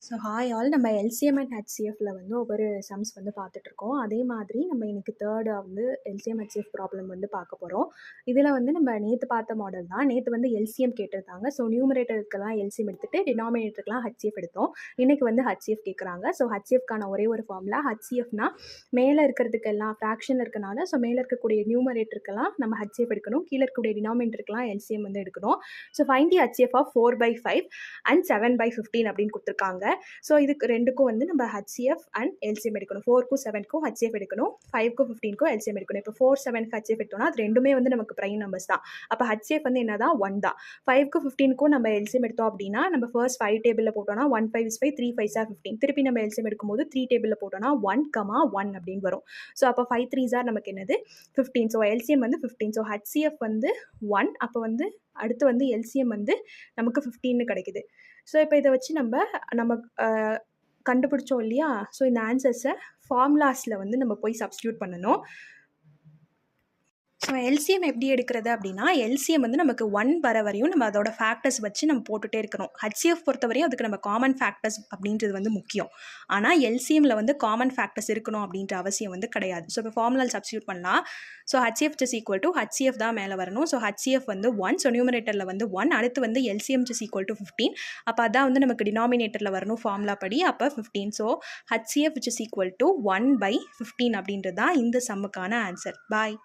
So hi all. நம்ம LCM and ஹெச்சிஎஃப்ல வந்து ஒவ்வொரு சம்ஸ் வந்து பார்த்துட்ருக்கோம். அதே மாதிரி நம்ம இன்னைக்கு தேர்டா வந்து எல்சிஎம் ஹெச்சிஎஃப் ப்ராப்ளம் வந்து பார்க்க போகிறோம். இதில் வந்து நம்ம நேற்று பார்த்த மாடல் தான். நேற்று வந்து எல்சிஎம் கேட்டிருந்தாங்க. ஸோ நியூமரேட்டருக்கெல்லாம் எல்சிஎம் எடுத்துகிட்டு டினாமினேட்டருக்கெலாம் ஹெச்சிஎஃப் எடுத்தோம். இன்றைக்கி வந்து ஹெச்சிஎஃப் கேட்குறாங்க. ஸோ ஹெச்சிஎஃப்கான ஒரே ஒரு ஃபார்முலா ஹெச்சிஎஃப்னா மேலே இருக்கிறதுக்கெல்லாம் ஃப்ராக்ஷன் இருக்கனால ஸோ மேலே இருக்கக்கூடிய நியூமரேட்டருக்கெல்லாம் நம்ம ஹெச்சிஎஃப் எடுக்கணும். கீழே இருக்கக்கூடிய டினாமினேட்டருக்கெல்லாம் எல்சிஎம் வந்து எடுக்கணும். So find the HCF of 4/5 and 7/15 அப்படின்னு கொடுத்துருக்காங்க. ஸோ இதுக்கு ரெண்டுக்கும் வந்து நம்ம ஹெச்சிஎஃப் அண்ட் எல்சிஎம் எடுக்கணும். 4க்கும் 7க்கும் ஹெச்சிஎஃப் எடுக்கணும், 5க்கும் 15க்கும் எல்சிஎம் எடுக்கணும். இப்போ 4, 7க்கு ஹெச்சிஎஃப் எடுத்தோம்னா அது ரெண்டுமே வந்து நமக்கு ப்ரைம் நம்பர்ஸ் தான். அப்போ ஹெச்சிஎஃப் வந்து என்ன தான் 1 தான். 5க்கும் 15க்கும் நம்ம எல்சிஎம் எடுத்தோம் அப்படின்னா நம்ம ஃபர்ஸ்ட் 5 டேபிளில் போட்டோம்னா 1 5 is 5, 3 5s are 15. திருப்பி நம்ம எல்சிஎம் எடுக்கும்போது 3 டேபிளில் போட்டோம்னா 1, 1 அப்படின்னு வரும். ஸோ அப்போ 5 3s are நமக்கு என்னது 15. ஸோ எல்சிஎம் வந்து 15. ஸோ ஹெச்சிஎஃப் வந்து 1. அப்போ வந்து அடுத்து வந்து எல்சிஎம் வந்து நமக்கு 15 கிடைக்குது. ஸோ இப்போ இதை வச்சு நம்ம கண்டுபிடிச்சோம் இல்லையா? ஸோ இந்த ஆன்சர்ஸை ஃபார்முலாஸில் வந்து நம்ம போய் சப்ஸ்டியூட் பண்ணணும். ஸோ எல்சிஎம் எப்படி எடுக்கிறது அப்படின்னா, எல்சிஎம் வந்து நமக்கு 1 வர வரையும் நம்ம அதோட ஃபேக்டர்ஸ் வச்சு நம்ம போட்டுகிட்டே இருக்கணும். ஹெச்சிஎஃப் பொறுத்தவரையும் அதுக்கு நம்ம காமன் ஃபேக்டர்ஸ் அப்படின்றது வந்து முக்கியம். ஆனால் எல்சிஎம்மில் வந்து காமன் ஃபேக்டர்ஸ் இருக்கணும் அப்படின்ற அவசியம் வந்து கிடையாது. ஸோ இப்போ ஃபார்முலா சப்ஸ்டியூட் பண்ணலாம். So HCF is equal to HCF தான் மேலே வரணும். ஸோ ஹெச்சிஎஃப் வந்து 1. ஸோ நியூமரேட்டரில் வந்து 1. அடுத்து வந்து எல்சிஎம் இஸ் ஈக்குவல் டு 15. அப்போ அதான் வந்து நமக்கு டினாமினேட்டரில் வரணும் ஃபார்முலா படி. அப்போ 15. So HCF is equal to 1/15 அப்படின்றது தான் இந்த சம்முக்கான ஆன்சர். பாய்.